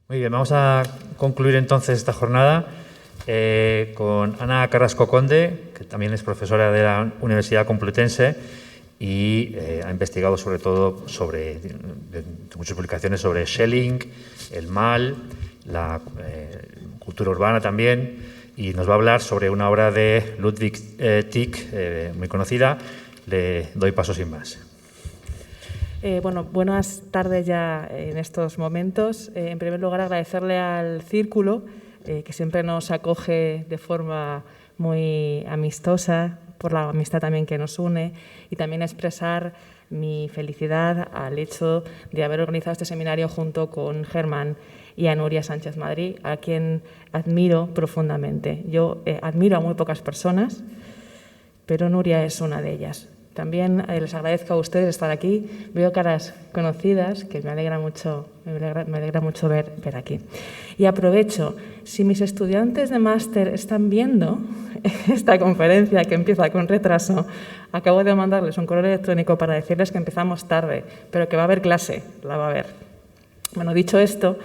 Muy bien, vamos a concluir entonces esta jornada con Ana Carrasco Conde, que también es profesora de la Universidad Complutense y ha investigado sobre todo muchas publicaciones sobre Schelling, el mal, la cultura urbana también, y nos va a hablar sobre una obra de Ludwig Tieck, muy conocida. Le doy paso sin más. Buenas tardes ya en estos momentos. En primer lugar, agradecerle al Círculo, que siempre nos acoge de forma muy amistosa, por la amistad también que nos une, y también expresar mi felicidad al hecho de haber organizado este seminario junto con Germán y a Nuria Sánchez Madrid, a quien admiro profundamente. Yo admiro a muy pocas personas, pero Nuria es una de ellas. También les agradezco a ustedes estar aquí. Veo caras conocidas que me alegra mucho ver aquí. Y aprovecho, si mis estudiantes de máster están viendo esta conferencia que empieza con retraso, acabo de mandarles un correo electrónico para decirles que empezamos tarde, pero que va a haber clase, la va a haber. Bueno, dicho esto,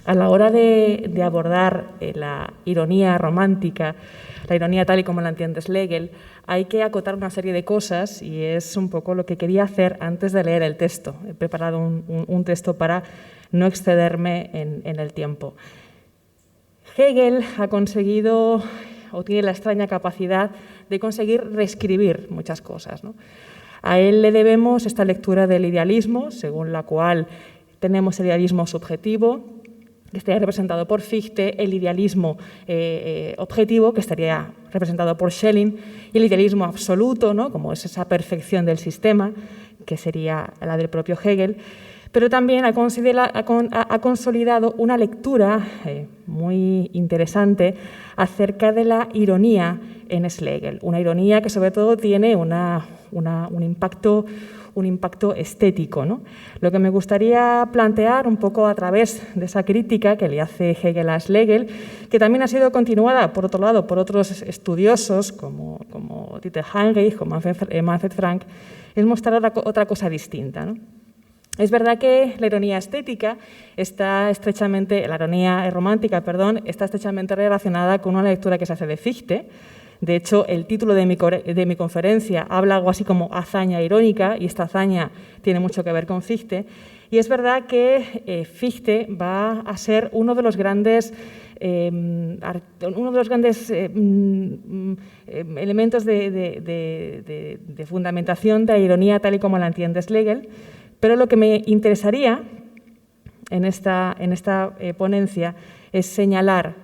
a la hora de abordar la ironía romántica, la ironía tal y como la entiende Schlegel, hay que acotar una serie de cosas y es un poco lo que quería hacer antes de leer el texto. He preparado un texto para no excederme en el tiempo. Hegel ha conseguido, o tiene la extraña capacidad de conseguir reescribir muchas cosas, ¿no? A él le debemos esta lectura del idealismo, según la cual tenemos el idealismo subjetivo, que estaría representado por Fichte, el idealismo objetivo, que estaría representado por Schelling, y el idealismo absoluto, ¿no?, como es esa perfección del sistema, que sería la del propio Hegel, pero también ha consolidado una lectura muy interesante acerca de la ironía en Schlegel, una ironía que sobre todo tiene un impacto estético, ¿no? Lo que me gustaría plantear un poco a través de esa crítica que le hace Hegel a Schlegel, que también ha sido continuada, por otro lado, por otros estudiosos como Dieter Heinrich, como Manfred Frank, es mostrar otra cosa distinta, ¿no? Es verdad que la ironía estética la ironía romántica, está estrechamente relacionada con una lectura que se hace de Fichte. De hecho, el título de mi conferencia habla algo así como hazaña irónica, y esta hazaña tiene mucho que ver con Fichte. Y es verdad que Fichte va a ser uno de los grandes elementos de fundamentación de la ironía tal y como la entiende Schlegel. Pero lo que me interesaría en esta ponencia es señalar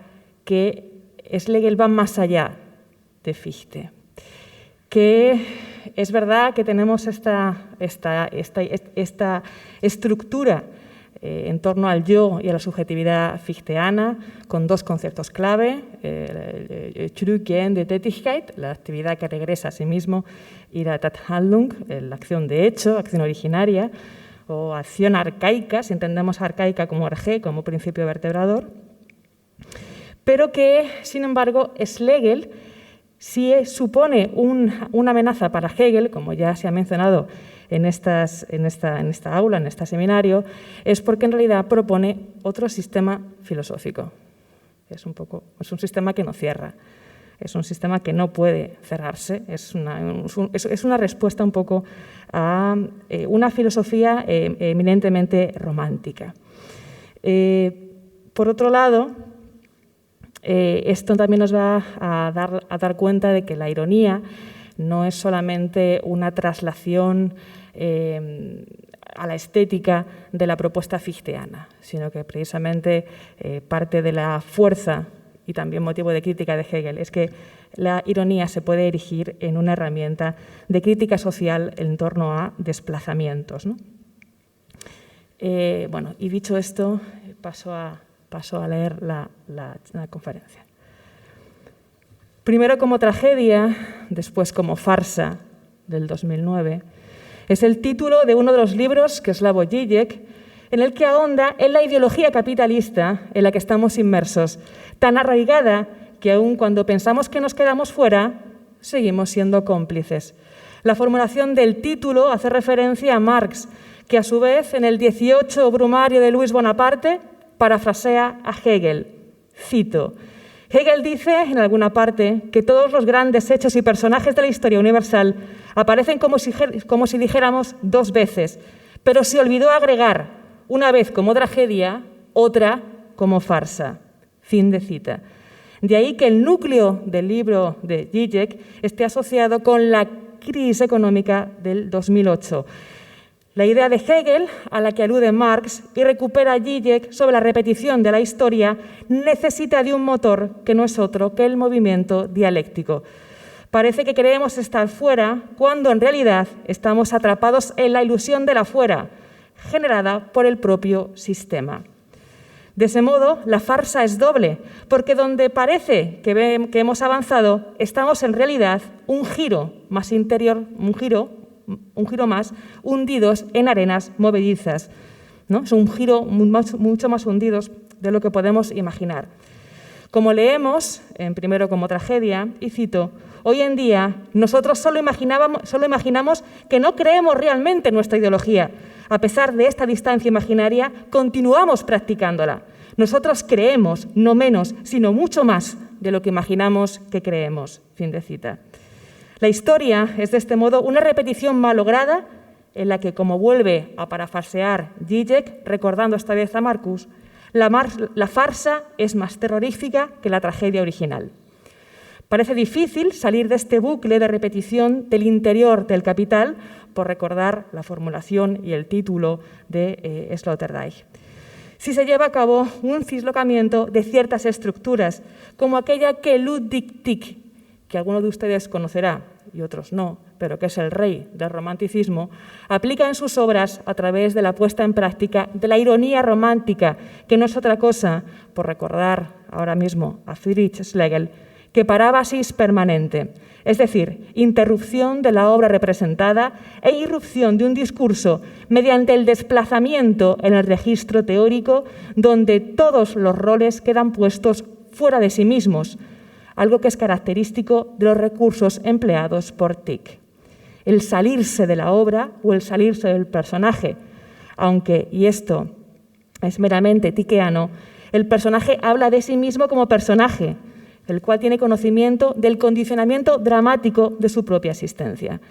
que Schlegel va más allá de Fichte, que es verdad que tenemos esta estructura en torno al yo y a la subjetividad fichteana, con dos conceptos clave, Zurückgehende Tätigkeit, la actividad que regresa a sí mismo, y la Tathandlung, la acción de hecho, acción originaria, o acción arcaica, si entendemos arcaica como arge, como principio vertebrador, pero que, sin embargo, Schlegel sí supone una amenaza para Hegel, como ya se ha mencionado en esta aula, en este seminario, es porque en realidad propone otro sistema filosófico. Es un sistema que no cierra, es un sistema que no puede cerrarse, es una respuesta un poco a una filosofía eminentemente romántica. Por otro lado, esto también nos va a dar cuenta de que la ironía no es solamente una traslación a la estética de la propuesta fichteana, sino que precisamente parte de la fuerza y también motivo de crítica de Hegel es que la ironía se puede erigir en una herramienta de crítica social en torno a desplazamientos, ¿no? Y dicho esto, paso a leer la conferencia. Primero como tragedia, después como farsa, del 2009, es el título de uno de los libros que Slavoj Žižek, en el que ahonda en la ideología capitalista en la que estamos inmersos, tan arraigada que aun cuando pensamos que nos quedamos fuera, seguimos siendo cómplices. La formulación del título hace referencia a Marx, que a su vez en el 18 Brumario de Luis Bonaparte parafrasea a Hegel. Cito: Hegel dice en alguna parte que todos los grandes hechos y personajes de la historia universal aparecen como si dijéramos dos veces, pero se olvidó agregar una vez como tragedia, otra como farsa. Fin de cita. De ahí que el núcleo del libro de Žižek esté asociado con la crisis económica del 2008. La idea de Hegel, a la que alude Marx y recupera Žižek sobre la repetición de la historia, necesita de un motor que no es otro que el movimiento dialéctico. Parece que creemos estar fuera cuando en realidad estamos atrapados en la ilusión de la fuera, generada por el propio sistema. De ese modo, la farsa es doble, porque donde parece que hemos avanzado, estamos en realidad un giro más interior, un giro más, hundidos en arenas movedizas, ¿no? Es un giro mucho más hundidos de lo que podemos imaginar. Como leemos, en Primero como tragedia, y cito: hoy en día nosotros solo imaginamos que no creemos realmente en nuestra ideología. A pesar de esta distancia imaginaria, continuamos practicándola. Nosotros creemos, no menos, sino mucho más de lo que imaginamos que creemos. Fin de cita. La historia es de este modo una repetición malograda en la que, como vuelve a parafrasear Žižek, recordando esta vez a Marcus, la farsa es más terrorífica que la tragedia original. Parece difícil salir de este bucle de repetición del interior del Capital, por recordar la formulación y el título de Sloterdijk. Si se lleva a cabo un dislocamiento de ciertas estructuras, como aquella que Ludwig Tieck, que alguno de ustedes conocerá y otros no, pero que es el rey del romanticismo, aplica en sus obras a través de la puesta en práctica de la ironía romántica, que no es otra cosa, por recordar ahora mismo a Friedrich Schlegel, que parábasis permanente, es decir, interrupción de la obra representada e irrupción de un discurso mediante el desplazamiento en el registro teórico donde todos los roles quedan puestos fuera de sí mismos, algo que es característico de los recursos empleados por Tieck. El salirse de la obra o el salirse del personaje, aunque, y esto es meramente tickeano, el personaje habla de sí mismo como personaje, el cual tiene conocimiento del condicionamiento dramático de su propia existencia.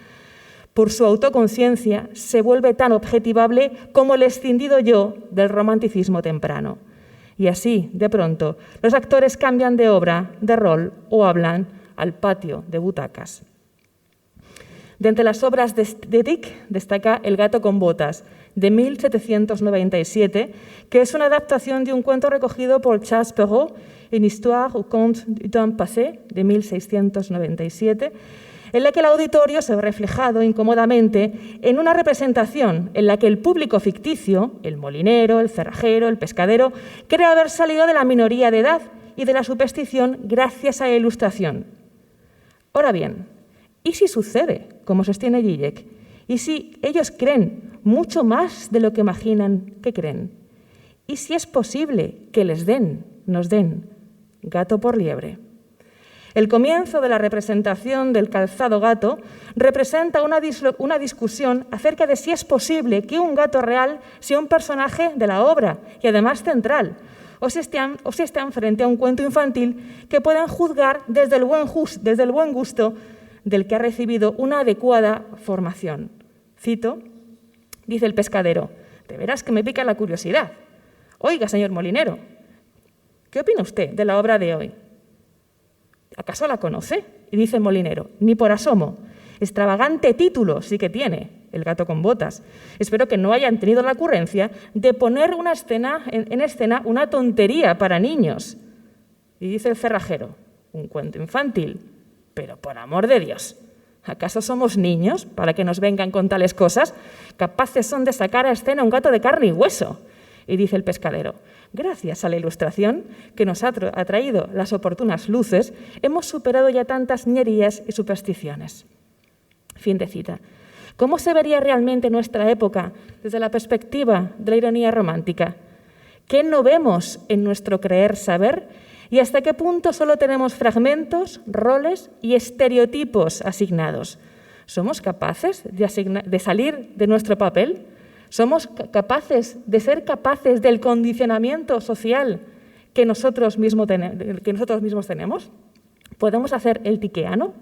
Por su autoconciencia se vuelve tan objetivable como el escindido yo del romanticismo temprano. Y así, de pronto, los actores cambian de obra, de rol o hablan al patio de butacas. De entre las obras de Tieck destaca El gato con botas, de 1797, que es una adaptación de un cuento recogido por Charles Perrault en Histoire ou conte d'un passé, de 1697, en la que el auditorio se ve reflejado incómodamente en una representación en la que el público ficticio, el molinero, el cerrajero, el pescadero, cree haber salido de la minoría de edad y de la superstición gracias a la ilustración. Ahora bien, ¿y si sucede, como sostiene Žižek? ¿Y si ellos creen mucho más de lo que imaginan que creen? ¿Y si es posible que nos den gato por liebre? El comienzo de la representación del calzado gato representa una discusión acerca de si es posible que un gato real sea un personaje de la obra y además central, o si están frente a un cuento infantil que pueden juzgar desde el buen gusto del que ha recibido una adecuada formación. Cito, dice el pescadero: de veras que me pica la curiosidad. Oiga, señor molinero, ¿qué opina usted de la obra de hoy? ¿Acaso la conoce? Y dice el molinero: ni por asomo. Extravagante título sí que tiene, El gato con botas. Espero que no hayan tenido la ocurrencia de poner en escena una tontería para niños. Y dice el cerrajero: un cuento infantil, pero por amor de Dios, ¿acaso somos niños para que nos vengan con tales cosas? Capaces son de sacar a escena un gato de carne y hueso. Y dice el pescadero: gracias a la ilustración que nos ha traído las oportunas luces, hemos superado ya tantas ñerías y supersticiones. Fin de cita. ¿Cómo se vería realmente nuestra época desde la perspectiva de la ironía romántica? ¿Qué no vemos en nuestro creer saber? ¿Y hasta qué punto solo tenemos fragmentos, roles y estereotipos asignados? ¿Somos capaces de salir de nuestro papel? ¿Somos capaces de ser capaces del condicionamiento social que nosotros mismos tenemos? ¿Podemos hacer el tiqueano?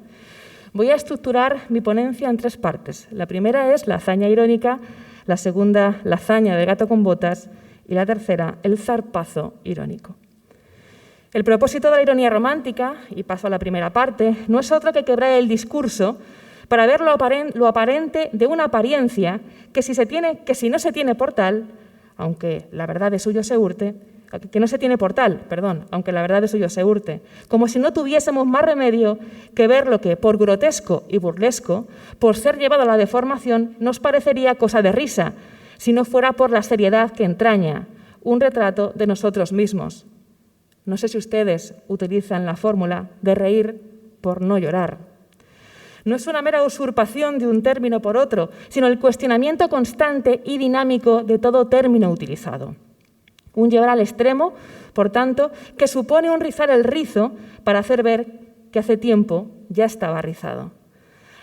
Voy a estructurar mi ponencia en 3 partes. La primera es la hazaña irónica, la segunda, la hazaña del gato con botas y la tercera, el zarpazo irónico. El propósito de la ironía romántica, y paso a la primera parte, no es otro que quebrar el discurso para ver lo aparente de una apariencia que si no se tiene por tal, aunque la verdad de suyo se hurte, aunque la verdad de suyo se hurte, como si no tuviésemos más remedio que ver lo que, por grotesco y burlesco, por ser llevado a la deformación, nos parecería cosa de risa, si no fuera por la seriedad que entraña, un retrato de nosotros mismos. No sé si ustedes utilizan la fórmula de reír por no llorar. No es una mera usurpación de un término por otro, sino el cuestionamiento constante y dinámico de todo término utilizado. Un llevar al extremo, por tanto, que supone un rizar el rizo para hacer ver que hace tiempo ya estaba rizado.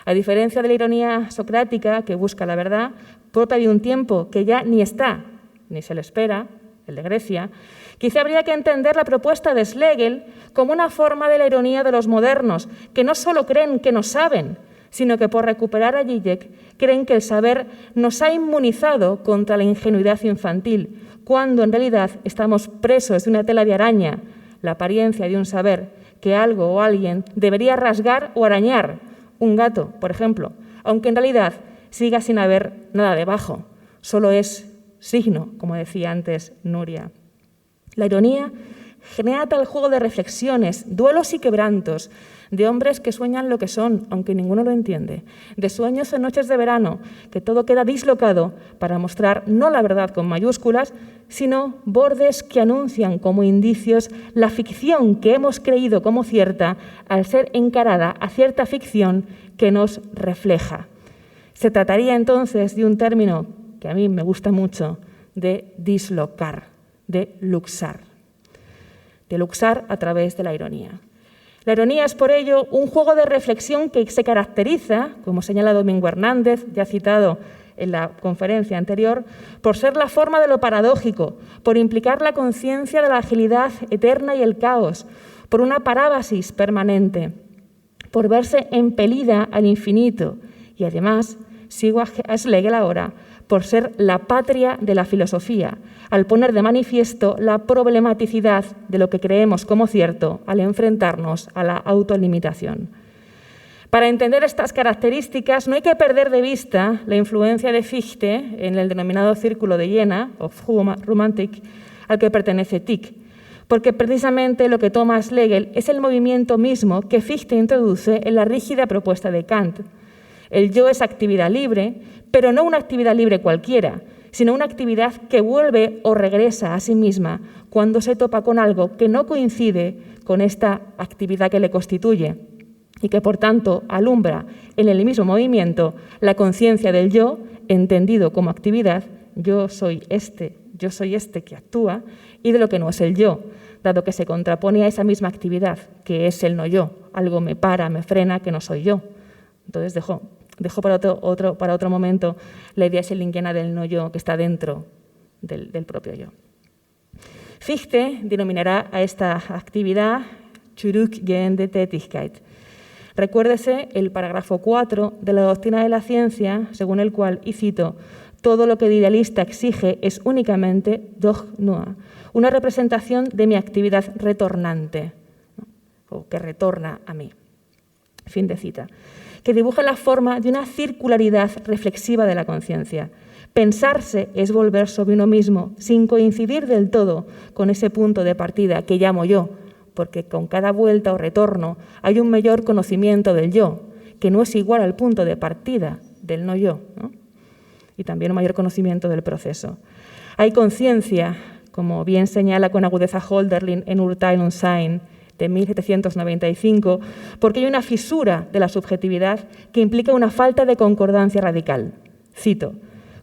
A diferencia de la ironía socrática, que busca la verdad, propia de un tiempo que ya ni está, ni se le espera, el de Grecia, quizá habría que entender la propuesta de Schlegel como una forma de la ironía de los modernos, que no solo creen que no saben, sino que por recuperar a Zizek creen que el saber nos ha inmunizado contra la ingenuidad infantil, cuando en realidad estamos presos de una tela de araña, la apariencia de un saber que algo o alguien debería rasgar o arañar, un gato, por ejemplo, aunque en realidad siga sin haber nada debajo, solo es signo, como decía antes Nuria. La ironía genera tal juego de reflexiones, duelos y quebrantos, de hombres que sueñan lo que son, aunque ninguno lo entiende, de sueños en noches de verano, que todo queda dislocado para mostrar no la verdad con mayúsculas, sino bordes que anuncian como indicios la ficción que hemos creído como cierta al ser encarada a cierta ficción que nos refleja. Se trataría entonces de un término que a mí me gusta mucho, de dislocar, de luxar a través de la ironía. La ironía es por ello un juego de reflexión que se caracteriza, como señala Domingo Hernández, ya citado en la conferencia anterior, por ser la forma de lo paradójico, por implicar la conciencia de la agilidad eterna y el caos, por una parábasis permanente, por verse impelida al infinito y además, sigo a Schlegel ahora, por ser la patria de la filosofía, al poner de manifiesto la problematicidad de lo que creemos como cierto al enfrentarnos a la autolimitación. Para entender estas características no hay que perder de vista la influencia de Fichte en el denominado Círculo de Jena, of Romantik, al que pertenece Tieck, porque precisamente lo que toma Schlegel es el movimiento mismo que Fichte introduce en la rígida propuesta de Kant. El yo es actividad libre, pero no una actividad libre cualquiera, sino una actividad que vuelve o regresa a sí misma cuando se topa con algo que no coincide con esta actividad que le constituye y que, por tanto, alumbra en el mismo movimiento la conciencia del yo, entendido como actividad, yo soy este que actúa, y de lo que no es el yo, dado que se contrapone a esa misma actividad, que es el no yo, algo me para, me frena, que no soy yo. Entonces dejo para otro momento la idea schillingiana del no yo que está dentro del propio yo. Fichte denominará a esta actividad zurückgehende Tätigkeit. Recuérdese el parágrafo 4 de la doctrina de la ciencia, según el cual, y cito, todo lo que el idealista exige es únicamente doch nur, una representación de mi actividad retornante, ¿no? O que retorna a mí. Fin de cita. Que dibuja la forma de una circularidad reflexiva de la conciencia. Pensarse es volver sobre uno mismo, sin coincidir del todo con ese punto de partida que llamo yo, porque con cada vuelta o retorno hay un mayor conocimiento del yo, que no es igual al punto de partida del no yo, ¿no? Y también un mayor conocimiento del proceso. Hay conciencia, como bien señala con agudeza Hölderlin en Urteil und Sein, de 1795, porque hay una fisura de la subjetividad que implica una falta de concordancia radical. Cito,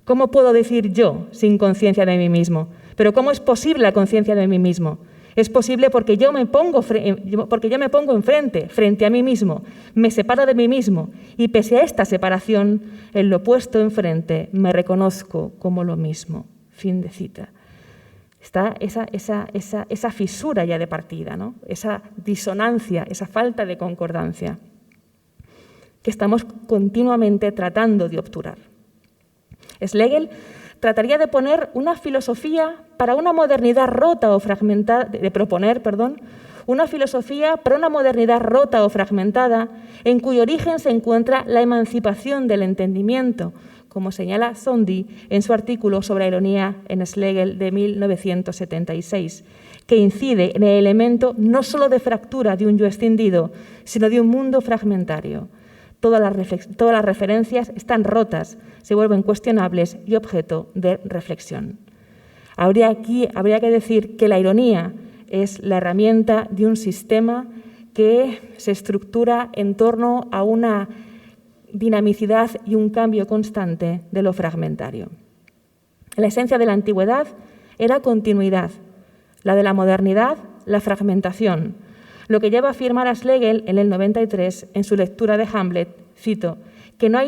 ¿cómo puedo decir yo sin conciencia de mí mismo? Pero ¿cómo es posible la conciencia de mí mismo? Es posible porque yo me pongo enfrente, frente a mí mismo, me separo de mí mismo y pese a esta separación, en lo puesto enfrente, me reconozco como lo mismo. Fin de cita. Está esa fisura ya de partida, ¿no? Esa disonancia, esa falta de concordancia que estamos continuamente tratando de obturar. Schlegel trataría de poner una filosofía para una modernidad rota o fragmentada, una filosofía para una modernidad rota o fragmentada, en cuyo origen se encuentra la emancipación del entendimiento, como señala Zondi en su artículo sobre la ironía en Schlegel de 1976, que incide en el elemento no solo de fractura de un yo escindido, sino de un mundo fragmentario. Todas las referencias están rotas, se vuelven cuestionables y objeto de reflexión. Habría que decir que la ironía es la herramienta de un sistema que se estructura en torno a una dinamicidad y un cambio constante de lo fragmentario. La esencia de la antigüedad era continuidad, la de la modernidad, la fragmentación, lo que lleva a afirmar a Schlegel en el 93 en su lectura de Hamlet, cito, que no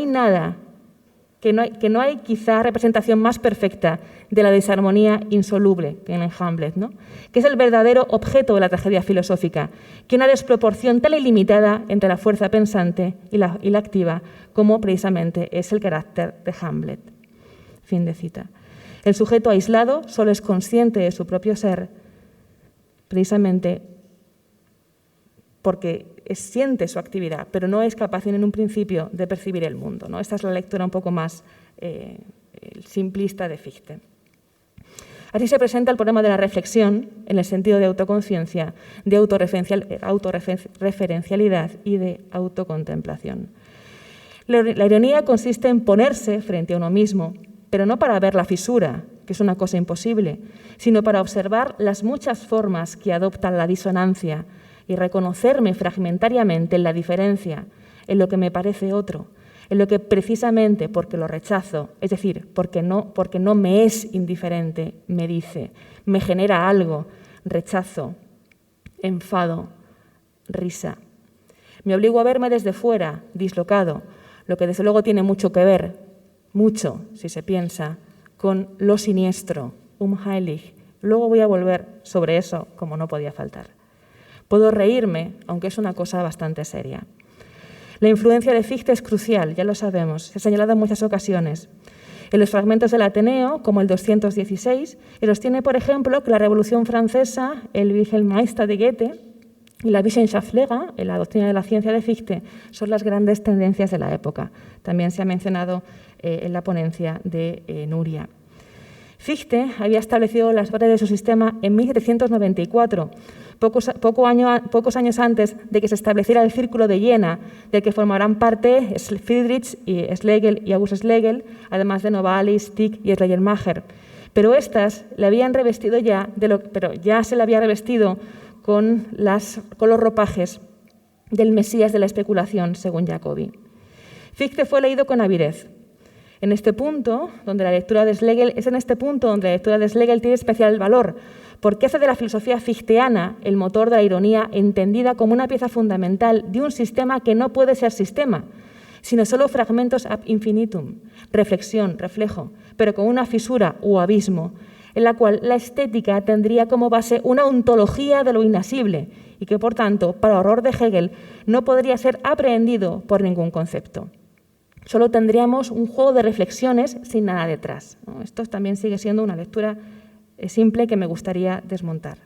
hay quizá representación más perfecta de la desarmonía insoluble que en Hamlet, ¿no? Que es el verdadero objeto de la tragedia filosófica, que una desproporción tan ilimitada entre la fuerza pensante y la activa como precisamente es el carácter de Hamlet. Fin de cita. El sujeto aislado solo es consciente de su propio ser precisamente porque siente su actividad, pero no es capaz en un principio de percibir el mundo, ¿no? Esta es la lectura un poco más simplista de Fichte. Así se presenta el problema de la reflexión en el sentido de autoconciencia, de autorreferencialidad y de autocontemplación. La ironía consiste en ponerse frente a uno mismo, pero no para ver la fisura, que es una cosa imposible, sino para observar las muchas formas que adoptan la disonancia, y reconocerme fragmentariamente en la diferencia, en lo que me parece otro, en lo que precisamente porque lo rechazo, es decir, porque no me es indiferente, me dice, me genera algo, rechazo, enfado, risa. Me obligo a verme desde fuera, dislocado, lo que desde luego tiene mucho que ver, mucho, si se piensa, con lo siniestro, unheilig. Luego voy a volver sobre eso, como no podía faltar. Puedo reírme, aunque es una cosa bastante seria. La influencia de Fichte es crucial, ya lo sabemos, se ha señalado en muchas ocasiones. En los fragmentos del Ateneo, como el 216, y los tiene, por ejemplo, que la Revolución Francesa, el Wilhelmeister de Goethe y la Wissenschaftslehre, en la doctrina de la ciencia de Fichte, son las grandes tendencias de la época. También se ha mencionado en la ponencia de Nuria. Fichte había establecido las bases de su sistema en 1794, pocos años antes de que se estableciera el Círculo de Jena, del que formarán parte Friedrich, y Schlegel y August Schlegel, además de Novalis, Tieck y Schleiermacher. Pero estas le habían revestido ya se le había revestido con los ropajes del Mesías de la especulación, según Jacobi. Fichte fue leído con avidez. En este punto, donde la lectura de Schlegel tiene especial valor, porque hace de la filosofía fichteana el motor de la ironía entendida como una pieza fundamental de un sistema que no puede ser sistema, sino solo fragmentos ab infinitum, reflexión, reflejo, pero con una fisura o abismo, en la cual la estética tendría como base una ontología de lo inasible y que, por tanto, para horror de Hegel, no podría ser aprehendido por ningún concepto. Solo tendríamos un juego de reflexiones sin nada detrás, ¿no? Esto también sigue siendo una lectura simple que me gustaría desmontar.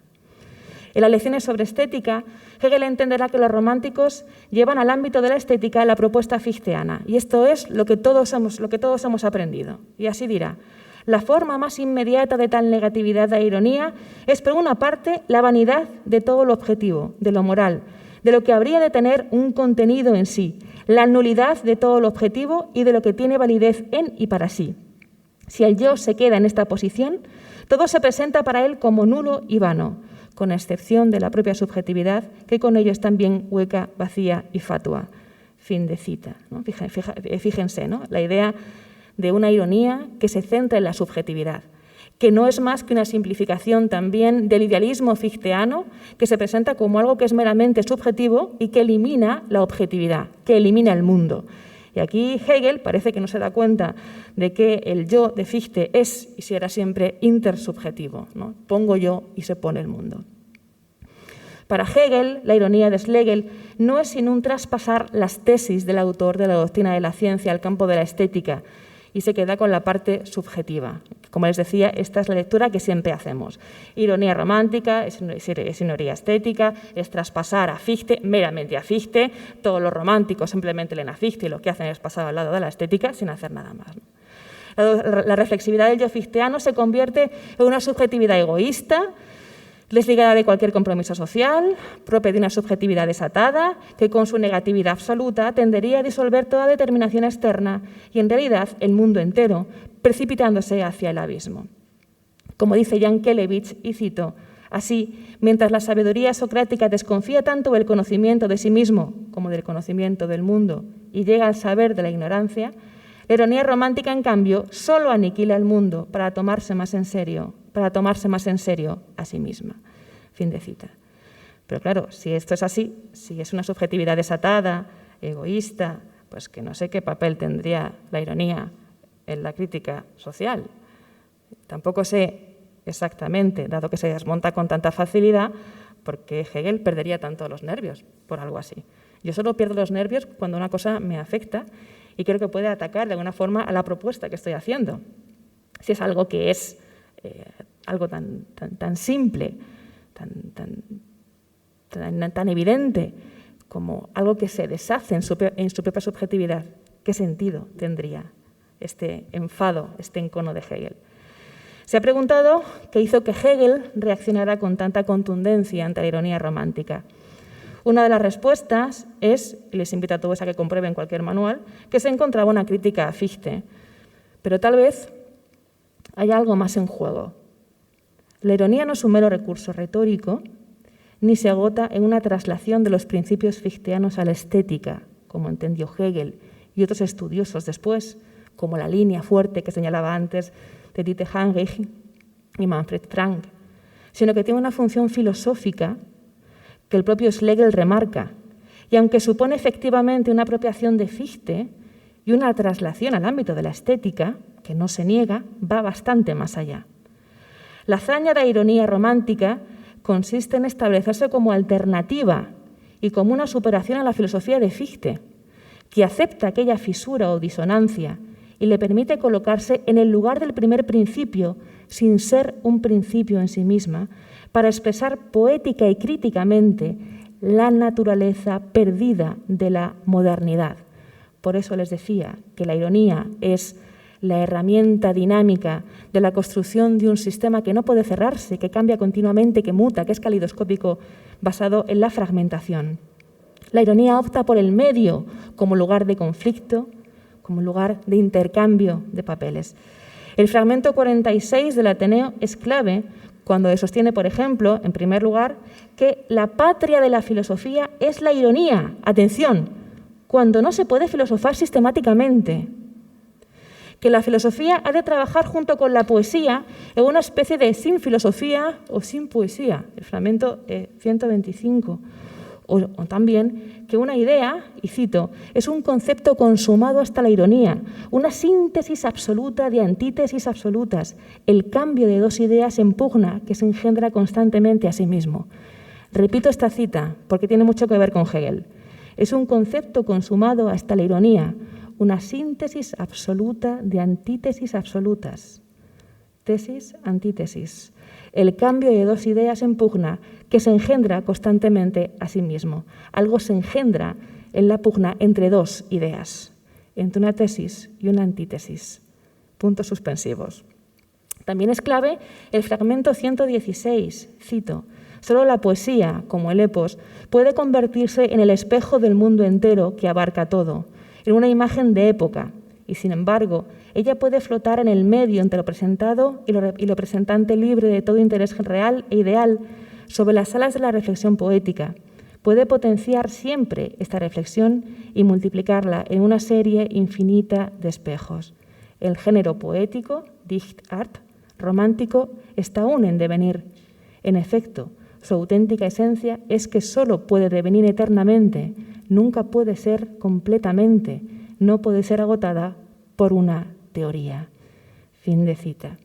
En las lecciones sobre estética, Hegel entenderá que los románticos llevan al ámbito de la estética la propuesta fichteana, y esto es lo que todos hemos aprendido. Y así dirá: la forma más inmediata de tal negatividad de ironía es, por una parte, la vanidad de todo lo objetivo, de lo moral, de lo que habría de tener un contenido en sí, la nulidad de todo lo objetivo y de lo que tiene validez en y para sí. Si el yo se queda en esta posición, todo se presenta para él como nulo y vano, con excepción de la propia subjetividad, que con ello es también hueca, vacía y fatua. Fin de cita, ¿no? Fíjense, ¿no? La idea de una ironía que se centra en la subjetividad, que no es más que una simplificación también del idealismo fichteano, que se presenta como algo que es meramente subjetivo y que elimina la objetividad, que elimina el mundo. Y aquí Hegel parece que no se da cuenta de que el yo de Fichte es y será siempre intersubjetivo, ¿no? Pongo yo y se pone el mundo. Para Hegel, la ironía de Schlegel no es sino un traspasar las tesis del autor de la doctrina de la ciencia al campo de la estética y se queda con la parte subjetiva. Como les decía, esta es la lectura que siempre hacemos. Ironía romántica, es ironía estética, es traspasar a Fichte, meramente a Fichte. Todos los románticos simplemente leen a Fichte y lo que hacen es pasar al lado de la estética sin hacer nada más. La reflexividad del yo fichteano se convierte en una subjetividad egoísta, desligada de cualquier compromiso social, propia de una subjetividad desatada, que con su negatividad absoluta tendería a disolver toda determinación externa y, en realidad, el mundo entero, precipitándose hacia el abismo. Como dice Jan Kelevich, y cito, así, mientras la sabiduría socrática desconfía tanto del conocimiento de sí mismo como del conocimiento del mundo y llega al saber de la ignorancia, la ironía romántica, en cambio, solo aniquila el mundo para tomarse más en serio a sí misma. Fin de cita. Pero claro, si esto es así, si es una subjetividad desatada, egoísta, pues que no sé qué papel tendría la ironía en la crítica social. Tampoco sé exactamente, dado que se desmonta con tanta facilidad, por qué Hegel perdería tanto los nervios por algo así. Yo solo pierdo los nervios cuando una cosa me afecta y creo que puede atacar de alguna forma a la propuesta que estoy haciendo. Si es algo que es algo tan simple, tan evidente, como algo que se deshace en su propia subjetividad, ¿qué sentido tendría este enfado, este encono de Hegel? Se ha preguntado qué hizo que Hegel reaccionara con tanta contundencia ante la ironía romántica. Una de las respuestas es, y les invito a todos a que comprueben cualquier manual, que se encontraba una crítica a Fichte. Pero tal vez hay algo más en juego. La ironía no es un mero recurso retórico, ni se agota en una traslación de los principios fichteanos a la estética, como entendió Hegel y otros estudiosos después, como la línea fuerte que señalaba antes de Dieter Heinrich y Manfred Frank, sino que tiene una función filosófica que el propio Schlegel remarca, y aunque supone efectivamente una apropiación de Fichte y una traslación al ámbito de la estética, que no se niega, va bastante más allá. La hazaña de la ironía romántica consiste en establecerse como alternativa y como una superación a la filosofía de Fichte, que acepta aquella fisura o disonancia y le permite colocarse en el lugar del primer principio, sin ser un principio en sí misma, para expresar poética y críticamente la naturaleza perdida de la modernidad. Por eso les decía que la ironía es la herramienta dinámica de la construcción de un sistema que no puede cerrarse, que cambia continuamente, que muta, que es calidoscópico, basado en la fragmentación. La ironía opta por el medio como lugar de conflicto, como lugar de intercambio de papeles. El fragmento 46 del Ateneo es clave cuando sostiene, por ejemplo, en primer lugar, que la patria de la filosofía es la ironía. Atención, cuando no se puede filosofar sistemáticamente. Que la filosofía ha de trabajar junto con la poesía en una especie de sin filosofía o sin poesía, el fragmento 125. O también que una idea, y cito, es un concepto consumado hasta la ironía, una síntesis absoluta de antítesis absolutas, el cambio de dos ideas en pugna que se engendra constantemente a sí mismo. Repito esta cita porque tiene mucho que ver con Hegel. Es un concepto consumado hasta la ironía, una síntesis absoluta de antítesis absolutas. Tesis, antítesis. El cambio de dos ideas en pugna que se engendra constantemente a sí mismo. Algo se engendra en la pugna entre dos ideas, entre una tesis y una antítesis. Puntos suspensivos. También es clave el fragmento 116, cito, solo la poesía, como el epos, puede convertirse en el espejo del mundo entero que abarca todo, en una imagen de época, y sin embargo, ella puede flotar en el medio entre lo presentado y lo presentante libre de todo interés real e ideal sobre las alas de la reflexión poética. Puede potenciar siempre esta reflexión y multiplicarla en una serie infinita de espejos. El género poético, Dichtart, romántico está aún en devenir. En efecto, su auténtica esencia es que solo puede devenir eternamente, nunca puede ser completamente, no puede ser agotada por una teoría. Fin de cita.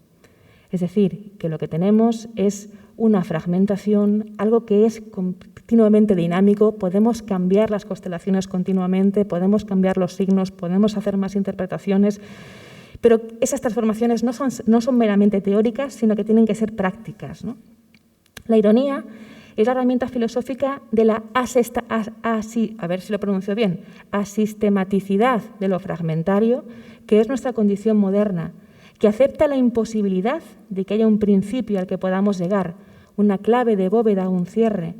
Es decir, que lo que tenemos es una fragmentación, algo que es continuamente dinámico, podemos cambiar las constelaciones continuamente, podemos cambiar los signos, podemos hacer más interpretaciones, pero esas transformaciones no son meramente teóricas, sino que tienen que ser prácticas, ¿no? La ironía es la herramienta filosófica de la asistematicidad de lo fragmentario, que es nuestra condición moderna, que acepta la imposibilidad de que haya un principio al que podamos llegar, una clave de bóveda o un cierre,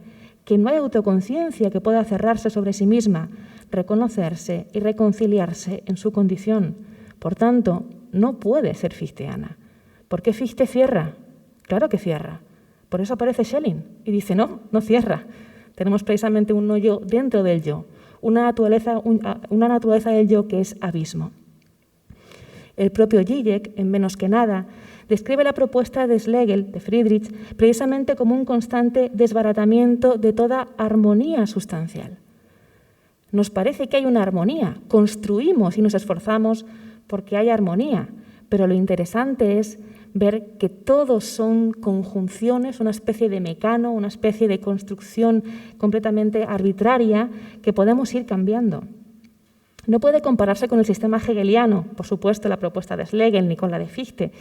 que no hay autoconciencia que pueda cerrarse sobre sí misma, reconocerse y reconciliarse en su condición. Por tanto, no puede ser fichteana. ¿Por qué Fichte cierra? Claro que cierra. Por eso aparece Schelling y dice, no cierra. Tenemos precisamente un no yo dentro del yo, una naturaleza del yo que es abismo. El propio Zizek, en Menos que nada, describe la propuesta de Schlegel, de Friedrich, precisamente como un constante desbaratamiento de toda armonía sustancial. Nos parece que hay una armonía, construimos y nos esforzamos porque hay armonía, pero lo interesante es ver que todos son conjunciones, una especie de mecano, una especie de construcción completamente arbitraria que podemos ir cambiando. No puede compararse con el sistema hegeliano, por supuesto, la propuesta de Schlegel, ni con la de Fichte,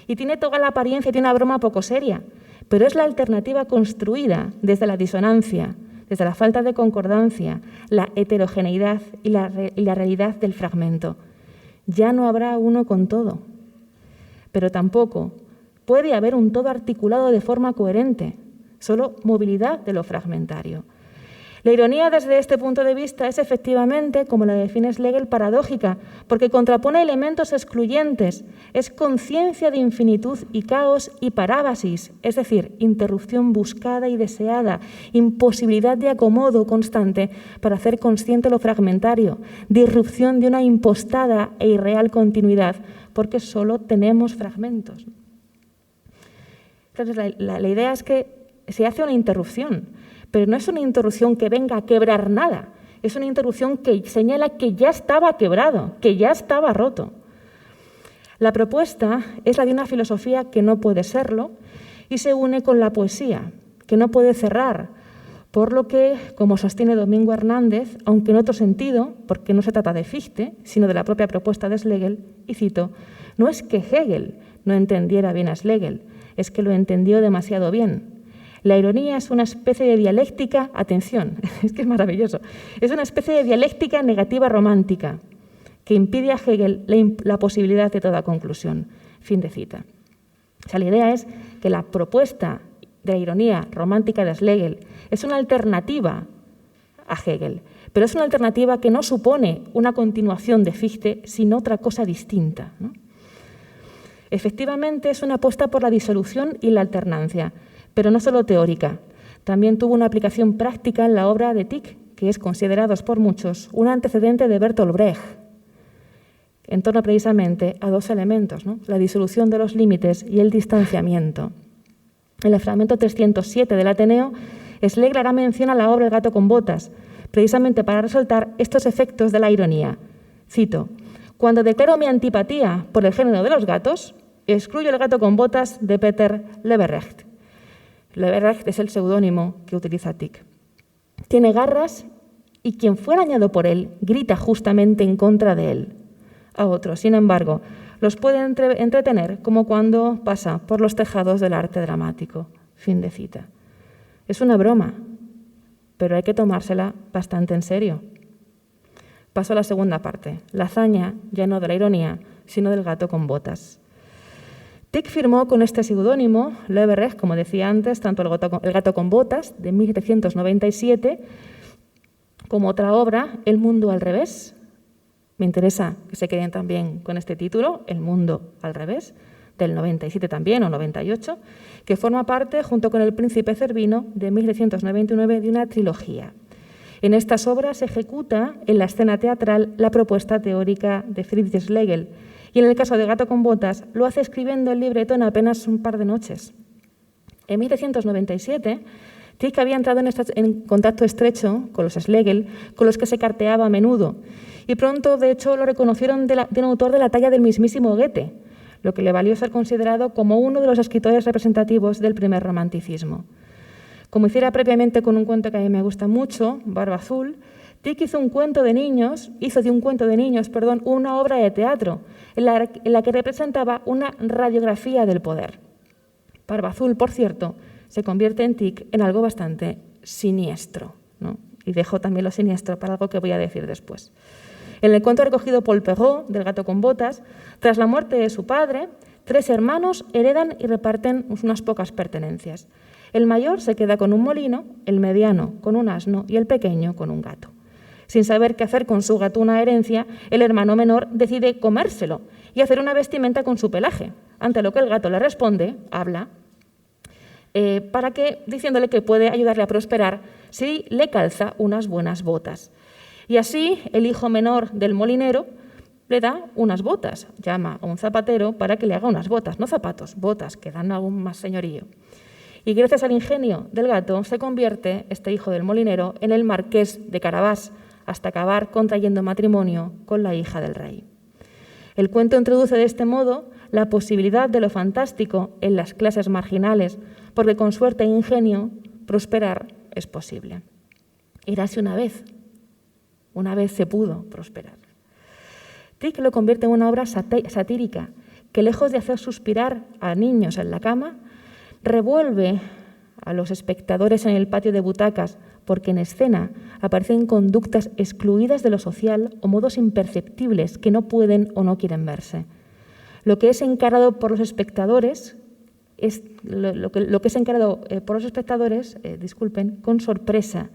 y tiene toda la apariencia, tiene una broma poco seria, pero es la alternativa construida desde la disonancia, desde la falta de concordancia, la heterogeneidad y la realidad del fragmento. Ya no habrá uno con todo, pero tampoco puede haber un todo articulado de forma coherente, solo movilidad de lo fragmentario. La ironía desde este punto de vista es efectivamente, como la define Schlegel, paradójica, porque contrapone elementos excluyentes, es conciencia de infinitud y caos y parábasis, es decir, interrupción buscada y deseada, imposibilidad de acomodo constante para hacer consciente lo fragmentario, disrupción de una impostada e irreal continuidad, porque solo tenemos fragmentos. Entonces, la idea es que se hace una interrupción, pero no es una interrupción que venga a quebrar nada, es una interrupción que señala que ya estaba quebrado, que ya estaba roto. La propuesta es la de una filosofía que no puede serlo y se une con la poesía, que no puede cerrar, por lo que, como sostiene Domingo Hernández, aunque en otro sentido, porque no se trata de Fichte, sino de la propia propuesta de Schlegel, y cito, no es que Hegel no entendiera bien a Schlegel, es que lo entendió demasiado bien. La ironía es una especie de dialéctica, atención, es que es maravilloso, es una especie de dialéctica negativa romántica que impide a Hegel la posibilidad de toda conclusión. Fin de cita. O sea, la idea es que la propuesta de la ironía romántica de Schlegel es una alternativa a Hegel, pero es una alternativa que no supone una continuación de Fichte, sino otra cosa distinta, ¿no? Efectivamente, es una apuesta por la disolución y la alternancia, pero no solo teórica. También tuvo una aplicación práctica en la obra de Tieck, que es considerado por muchos un antecedente de Bertolt Brecht, en torno precisamente a dos elementos, ¿no? La disolución de los límites y el distanciamiento. En el fragmento 307 del Ateneo, Schlegel hará mención a la obra El gato con botas, precisamente para resaltar estos efectos de la ironía. Cito, cuando declaro mi antipatía por el género de los gatos, excluyo El gato con botas de Peter Leverrecht. Leverrecht es el seudónimo que utiliza Tieck. Tiene garras y quien fue arañado por él grita justamente en contra de él. A otros, sin embargo, los puede entretener como cuando pasa por los tejados del arte dramático. Fin de cita. Es una broma, pero hay que tomársela bastante en serio. Paso a la segunda parte, la hazaña ya no de la ironía, sino del gato con botas. Tieck firmó con este seudónimo, Leverrecht, como decía antes, tanto El gato con botas, de 1797, como otra obra, El mundo al revés. Me interesa que se queden también con este título, El mundo al revés, del 97 también, o 98, que forma parte, junto con El príncipe Cervino, de 1799, de una trilogía. En estas obras se ejecuta en la escena teatral la propuesta teórica de Friedrich Schlegel, Y en el caso de Gato con botas, lo hace escribiendo el libreto en apenas un par de noches. En 1797, Tieck había entrado en contacto estrecho con los Schlegel, con los que se carteaba a menudo, y pronto, de hecho, lo reconocieron de un autor de la talla del mismísimo Goethe, lo que le valió ser considerado como uno de los escritores representativos del primer romanticismo. Como hiciera previamente con un cuento que a mí me gusta mucho, Barba Azul, Tieck hizo de un cuento de niños, una obra de teatro en la que representaba una radiografía del poder. Barba Azul, por cierto, se convierte en Tieck en algo bastante siniestro, ¿no? Y dejo también lo siniestro para algo que voy a decir después. En el cuento recogido Paul Perrault, del Gato con botas, tras la muerte de su padre, 3 hermanos heredan y reparten unas pocas pertenencias. El mayor se queda con un molino, el mediano con un asno y el pequeño con un gato. Sin saber qué hacer con su gatuna herencia, el hermano menor decide comérselo y hacer una vestimenta con su pelaje, ante lo que el gato le responde, habla, diciéndole que puede ayudarle a prosperar si le calza unas buenas botas. Y así el hijo menor del molinero le da unas botas, llama a un zapatero para que le haga unas botas, no zapatos, botas, que dan aún más señorío. Y gracias al ingenio del gato se convierte este hijo del molinero en el marqués de Carabás, hasta acabar contrayendo matrimonio con la hija del rey. El cuento introduce de este modo la posibilidad de lo fantástico en las clases marginales, porque con suerte e ingenio prosperar es posible. Érase una vez se pudo prosperar. Tieck lo convierte en una obra satírica que, lejos de hacer suspirar a niños en la cama, revuelve a los espectadores en el patio de butacas, porque en escena aparecen conductas excluidas de lo social o modos imperceptibles que no pueden o no quieren verse. Lo que es encarado por los espectadores con sorpresa.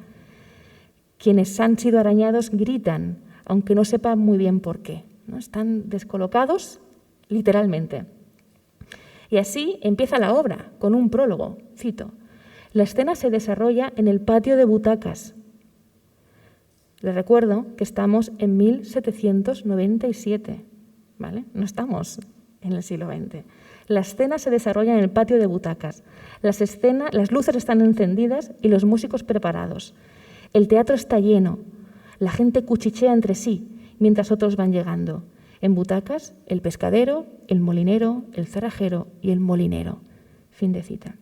Quienes han sido arañados gritan, aunque no sepan muy bien por qué, ¿no? Están descolocados literalmente. Y así empieza la obra, con un prólogo, cito: la escena se desarrolla en el patio de butacas. Les recuerdo que estamos en 1797, ¿vale? No estamos en el siglo XX. La escena se desarrolla en el patio de butacas. Las luces están encendidas y los músicos preparados. El teatro está lleno. La gente cuchichea entre sí mientras otros van llegando. En butacas, el pescadero, el molinero, el cerrajero y el molinero. Fin de cita.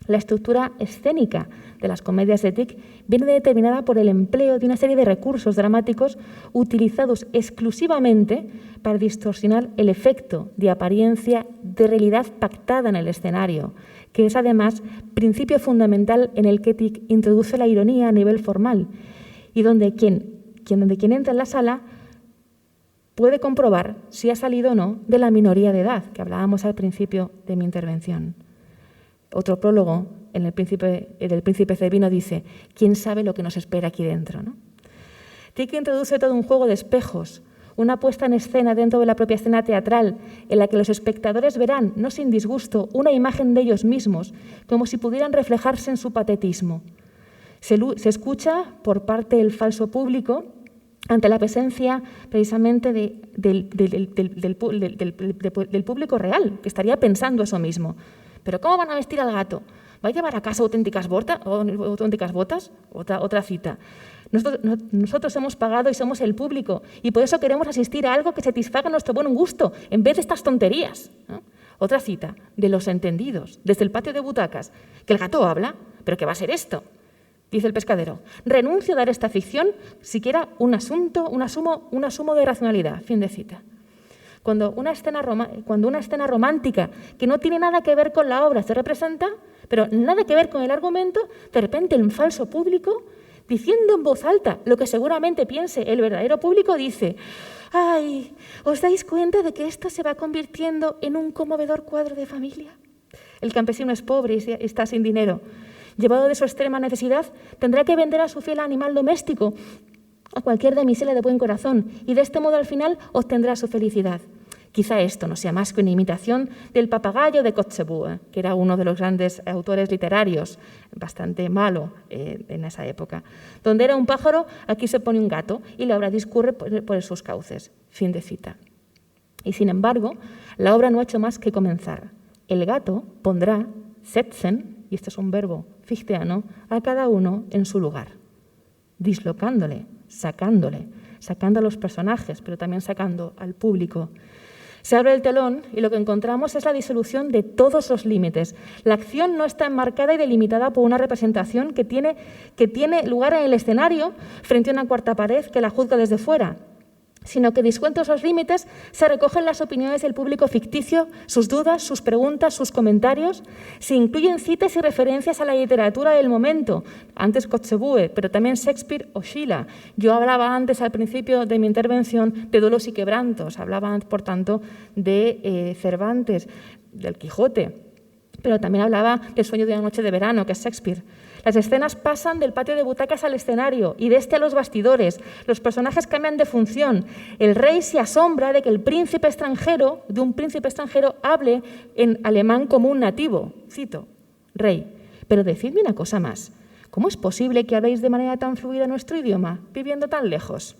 La estructura escénica de las comedias de Tieck viene determinada por el empleo de una serie de recursos dramáticos utilizados exclusivamente para distorsionar el efecto de apariencia de realidad pactada en el escenario, que es además principio fundamental en el que Tieck introduce la ironía a nivel formal y donde quien entra en la sala puede comprobar si ha salido o no de la minoría de edad, que hablábamos al principio de mi intervención. Otro prólogo del Príncipe Cervino dice: ¿quién sabe lo que nos espera aquí dentro, ¿no? Tieck introduce todo un juego de espejos, una puesta en escena dentro de la propia escena teatral, en la que los espectadores verán, no sin disgusto, una imagen de ellos mismos, como si pudieran reflejarse en su patetismo. Se escucha por parte del falso público ante la presencia precisamente del público real, que estaría pensando eso mismo. ¿Pero cómo van a vestir al gato? ¿Va a llevar a casa auténticas botas? Otra cita. Nosotros hemos pagado y somos el público, y por eso queremos asistir a algo que satisfaga nuestro buen gusto, en vez de estas tonterías, ¿no? Otra cita, de Los Entendidos, desde el patio de butacas. ¿Que el gato habla? ¿Pero qué va a ser esto? Dice el pescadero: renuncio a dar esta ficción siquiera un asumo de racionalidad. Fin de cita. Cuando una escena romántica que no tiene nada que ver con la obra se representa, pero nada que ver con el argumento, de repente el falso público, diciendo en voz alta lo que seguramente piense el verdadero público, dice: ¡ay! ¿Os dais cuenta de que esto se va convirtiendo en un conmovedor cuadro de familia? El campesino es pobre y está sin dinero. Llevado de su extrema necesidad, tendrá que vender a su fiel animal doméstico a cualquier damisela de buen corazón, y de este modo al final obtendrá su felicidad. Quizá esto no sea más que una imitación del Papagayo de Kotzebue, que era uno de los grandes autores literarios, bastante malo en esa época. Donde era un pájaro, aquí se pone un gato, y la obra discurre por sus cauces. Fin de cita. Y sin embargo, la obra no ha hecho más que comenzar. El gato pondrá, setzen, y este es un verbo fichteano, a cada uno en su lugar, dislocándole, sacando a los personajes, pero también sacando al público. Se abre el telón y lo que encontramos es la disolución de todos los límites. La acción no está enmarcada y delimitada por una representación que tiene lugar en el escenario frente a una cuarta pared que la juzga desde fuera, sino que disueltos los límites se recogen las opiniones del público ficticio, sus dudas, sus preguntas, sus comentarios. Se incluyen citas y referencias a la literatura del momento, antes Kotzebue, pero también Shakespeare o Schiller. Yo hablaba antes, al principio de mi intervención, de Duelos y Quebrantos, hablaba, por tanto, de Cervantes, del Quijote, pero también hablaba del Sueño de una noche de verano, que es Shakespeare. Las escenas pasan del patio de butacas al escenario y de este a los bastidores. Los personajes cambian de función. El rey se asombra de que de un príncipe extranjero, hable en alemán como un nativo. Cito, rey, pero decidme una cosa más. ¿Cómo es posible que habléis de manera tan fluida nuestro idioma, viviendo tan lejos?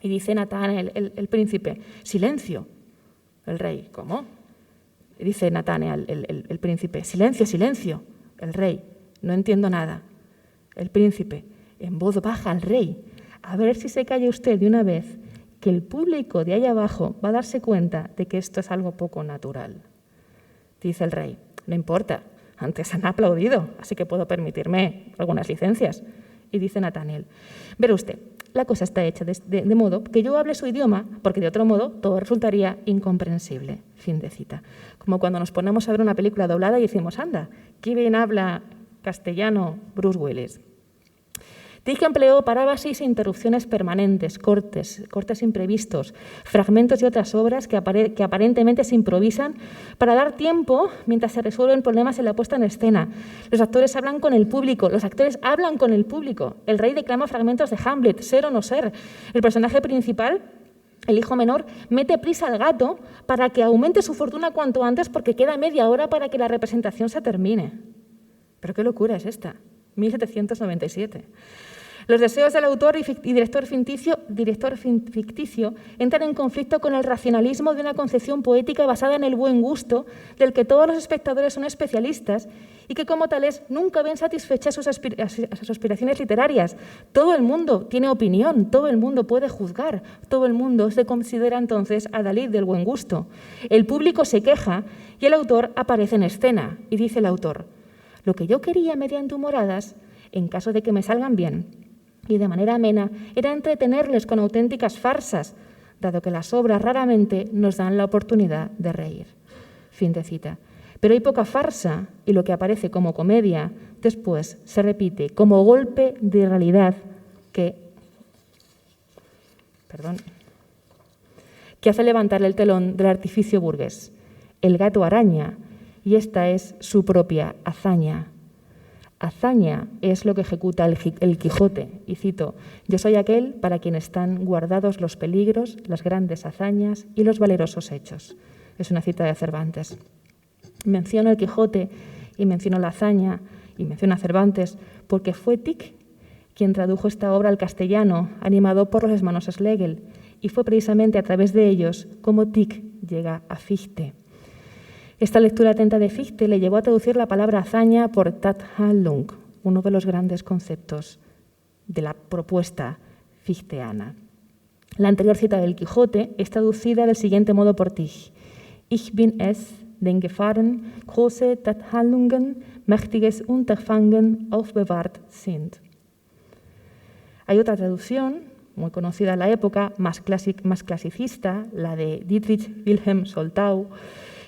Y dice Natán, el príncipe, silencio. El rey, ¿cómo? Y dice Natán, el príncipe, silencio, silencio. El rey, no entiendo nada. El príncipe, en voz baja al rey, a ver si se calla usted de una vez, que el público de ahí abajo va a darse cuenta de que esto es algo poco natural. Dice el rey, no importa, antes han aplaudido, así que puedo permitirme algunas licencias. Y dice Nataniel, verá usted, la cosa está hecha de modo que yo hable su idioma, porque de otro modo todo resultaría incomprensible. Fin de cita. Como cuando nos ponemos a ver una película doblada y decimos, anda, qué bien habla castellano Bruce Willis. Tich empleó parábasis e interrupciones permanentes, cortes imprevistos, fragmentos de otras obras que aparentemente se improvisan para dar tiempo mientras se resuelven problemas en la puesta en escena. Los actores hablan con el público, El rey declama fragmentos de Hamlet, ser o no ser. El personaje principal, el hijo menor, mete prisa al gato para que aumente su fortuna cuanto antes porque queda media hora para que la representación se termine. Pero qué locura es esta, 1797. Los deseos del autor y director ficticio entran en conflicto con el racionalismo de una concepción poética basada en el buen gusto, del que todos los espectadores son especialistas y que como tales nunca ven satisfechas sus aspiraciones literarias. Todo el mundo tiene opinión, todo el mundo puede juzgar, todo el mundo se considera entonces adalid del buen gusto. El público se queja y el autor aparece en escena y dice el autor, lo que yo quería mediante humoradas, en caso de que me salgan bien, y de manera amena, era entretenerles con auténticas farsas, dado que las obras raramente nos dan la oportunidad de reír. Fin de cita. Pero hay poca farsa y lo que aparece como comedia después se repite como golpe de realidad que hace levantar el telón del artificio burgués. El gato araña, y esta es su propia hazaña. Hazaña es lo que ejecuta el Quijote, y cito, yo soy aquel para quien están guardados los peligros, las grandes hazañas y los valerosos hechos. Es una cita de Cervantes. Menciono el Quijote y menciono la hazaña y menciono a Cervantes porque fue Tich quien tradujo esta obra al castellano, animado por los hermanos Schlegel, y fue precisamente a través de ellos como Tich llega a Fichte. Esta lectura atenta de Fichte le llevó a traducir la palabra hazaña por Tathandlung, uno de los grandes conceptos de la propuesta fichteana. La anterior cita del Quijote es traducida del siguiente modo por Tich. Ich bin es, den Gefahren, große Tathandlungen, mächtiges Unterfangen aufbewahrt sind. Hay otra traducción, muy conocida en la época, más clasicista, la de Dietrich Wilhelm Soltau,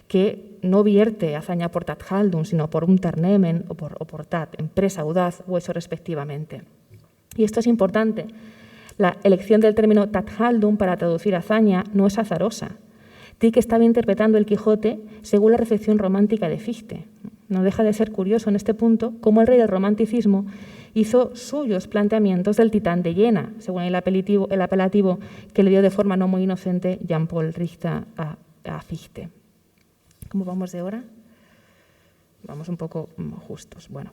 que no vierte hazaña por Tathandlung, sino por Unternehmen o por Tat, empresa, audaz o eso respectivamente. Y esto es importante. La elección del término Tathandlung para traducir hazaña no es azarosa. Tich estaba interpretando el Quijote según la recepción romántica de Fichte. No deja de ser curioso en este punto cómo el rey del romanticismo hizo suyos planteamientos del Titán de Jena, según el apelativo que le dio de forma no muy inocente Jean-Paul Richter a Fichte. ¿Cómo vamos de hora? Vamos un poco justos. Bueno,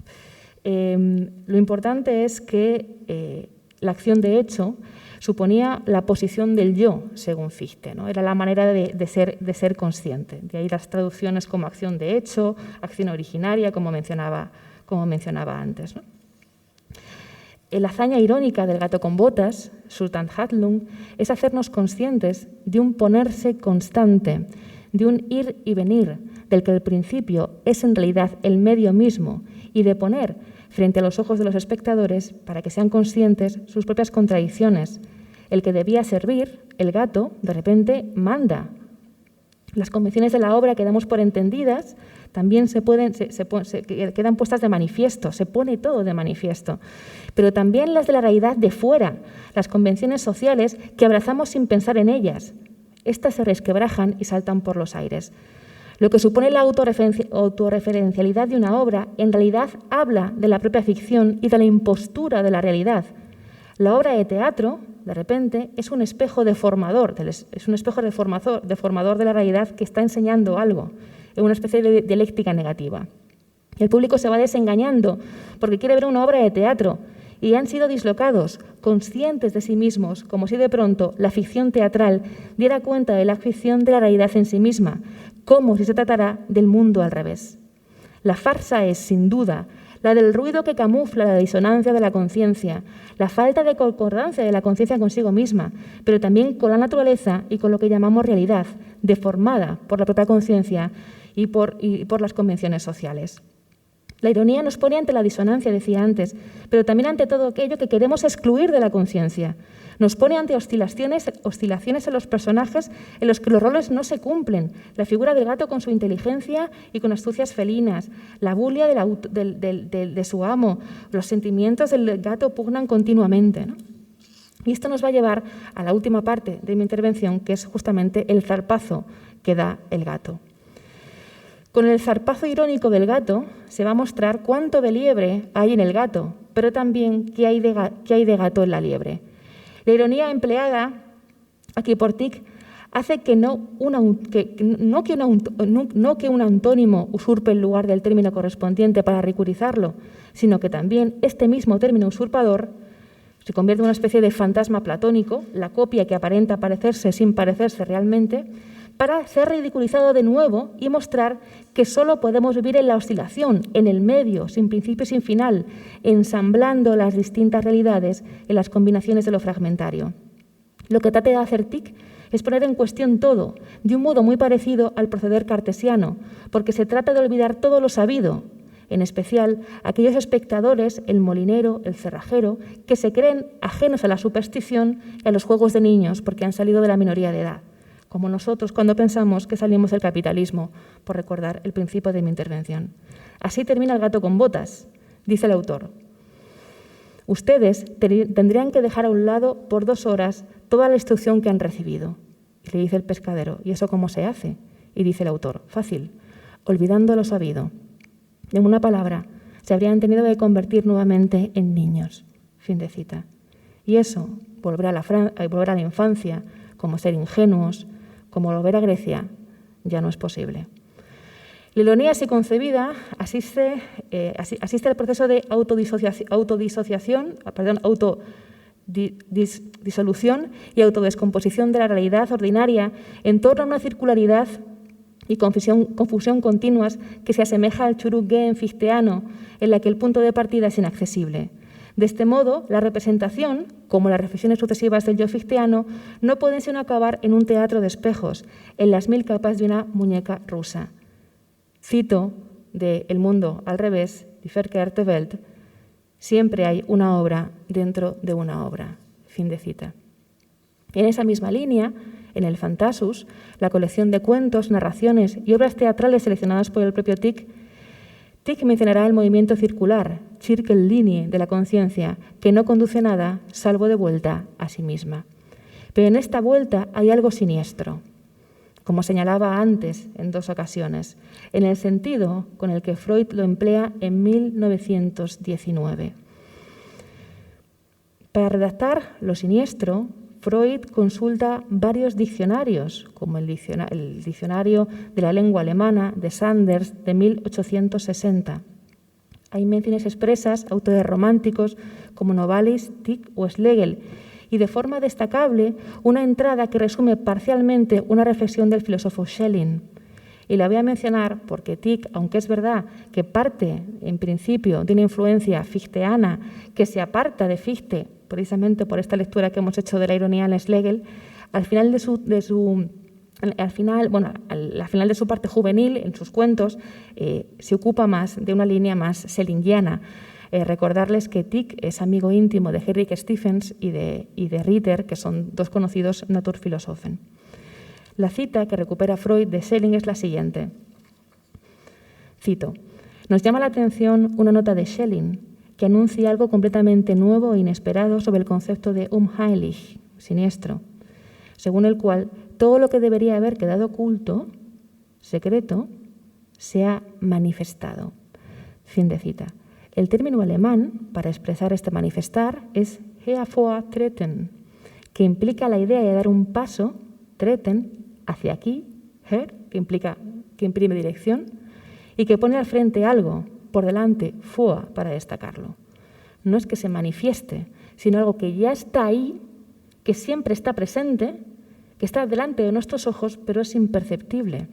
lo importante es que La acción de hecho suponía la posición del yo, según Fichte, ¿no? Era la manera de ser consciente. De ahí las traducciones como acción de hecho, acción originaria, como mencionaba antes, ¿no? La hazaña irónica del gato con botas, Sultanhandlung, es hacernos conscientes de un ponerse constante, de un ir y venir, del que el principio es en realidad el medio mismo, y de poner frente a los ojos de los espectadores, para que sean conscientes, sus propias contradicciones. El que debía servir, el gato, de repente manda. Las convenciones de la obra que damos por entendidas también quedan puestas de manifiesto, se pone todo de manifiesto. Pero también las de la realidad de fuera, las convenciones sociales que abrazamos sin pensar en ellas. Estas se resquebrajan y saltan por los aires. Lo que supone la autorreferencialidad de una obra, en realidad habla de la propia ficción y de la impostura de la realidad. La obra de teatro, de repente, es un espejo deformador, deformador de la realidad que está enseñando algo, en una especie de dialéctica negativa. El público se va desengañando porque quiere ver una obra de teatro y han sido dislocados, conscientes de sí mismos, como si de pronto la ficción teatral diera cuenta de la ficción de la realidad en sí misma, como si se tratara del mundo al revés. La farsa es, sin duda, la del ruido que camufla la disonancia de la conciencia, la falta de concordancia de la conciencia consigo misma, pero también con la naturaleza y con lo que llamamos realidad, deformada por la propia conciencia y por las convenciones sociales. La ironía nos pone ante la disonancia, decía antes, pero también ante todo aquello que queremos excluir de la conciencia. Nos pone ante oscilaciones en los personajes en los que los roles no se cumplen. La figura del gato con su inteligencia y con astucias felinas, la bulia de su amo, los sentimientos del gato pugnan continuamente, ¿no? Y esto nos va a llevar a la última parte de mi intervención, que es justamente el zarpazo que da el gato. Con el zarpazo irónico del gato se va a mostrar cuánto de liebre hay en el gato, pero también qué hay de gato en la liebre. La ironía empleada aquí por Tieck hace que no que un antónimo usurpe el lugar del término correspondiente para ridiculizarlo, sino que también este mismo término usurpador se convierte en una especie de fantasma platónico, la copia que aparenta parecerse sin parecerse realmente, para ser ridiculizado de nuevo y mostrar que solo podemos vivir en la oscilación, en el medio, sin principio y sin final, ensamblando las distintas realidades en las combinaciones de lo fragmentario. Lo que trata de hacer Tieck es poner en cuestión todo, de un modo muy parecido al proceder cartesiano, porque se trata de olvidar todo lo sabido, en especial aquellos espectadores, el molinero, el cerrajero, que se creen ajenos a la superstición y a los juegos de niños porque han salido de la minoría de edad, como nosotros cuando pensamos que salimos del capitalismo, por recordar el principio de mi intervención. Así termina El gato con botas, dice el autor. Ustedes tendrían que dejar a un lado por 2 horas toda la instrucción que han recibido. Y le dice el pescadero, ¿y eso cómo se hace? Y dice el autor, fácil, olvidando lo sabido. En una palabra, se habrían tenido que convertir nuevamente en niños. Fin de cita. Y eso, volver a la infancia, como ser ingenuos, como volver a Grecia, ya no es posible. La ironía, así concebida, asiste al proceso de autodisolución y autodescomposición de la realidad ordinaria en torno a una circularidad y confusión continuas que se asemeja al Zurückgehen fichteano, en la que el punto de partida es inaccesible. De este modo, la representación, como las reflexiones sucesivas del yo fichteano, no pueden sino acabar en un teatro de espejos, en las 1000 capas de una muñeca rusa. Cito de El mundo al revés, de Verkehrte Welt, siempre hay una obra dentro de una obra. Fin de cita. En esa misma línea, en el Phantasus, la colección de cuentos, narraciones y obras teatrales seleccionadas por el propio Tieck, Tieck mencionará el movimiento circular, Cirkellinie, de la conciencia, que no conduce a nada salvo de vuelta a sí misma. Pero en esta vuelta hay algo siniestro, como señalaba antes en 2 ocasiones, en el sentido con el que Freud lo emplea en 1919. Para redactar lo siniestro, Freud consulta varios diccionarios, como el diccionario de la lengua alemana de Sanders de 1860. Hay menciones expresas a autores románticos como Novalis, Tieck o Schlegel, y de forma destacable una entrada que resume parcialmente una reflexión del filósofo Schelling. Y la voy a mencionar porque Tieck, aunque es verdad que parte, en principio, de una influencia fichteana que se aparta de Fichte, precisamente por esta lectura que hemos hecho de la ironía en Schlegel, al final de su parte juvenil, en sus cuentos, se ocupa más de una línea más schellingiana. Recordarles que Tieck es amigo íntimo de Henrik Stephens y de Ritter, que son dos conocidos Naturphilosophen. La cita que recupera Freud de Schelling es la siguiente. Cito: «Nos llama la atención una nota de Schelling que anuncia algo completamente nuevo e inesperado sobre el concepto de unheilig, siniestro, según el cual todo lo que debería haber quedado oculto, secreto, se ha manifestado». Fin de cita. El término alemán para expresar este manifestar es hervortreten, que implica la idea de dar un paso, treten, hacia aquí, her, que imprime dirección, y que pone al frente algo, por delante, vor, para destacarlo. No es que se manifieste, sino algo que ya está ahí, que siempre está presente, que está delante de nuestros ojos, pero es imperceptible.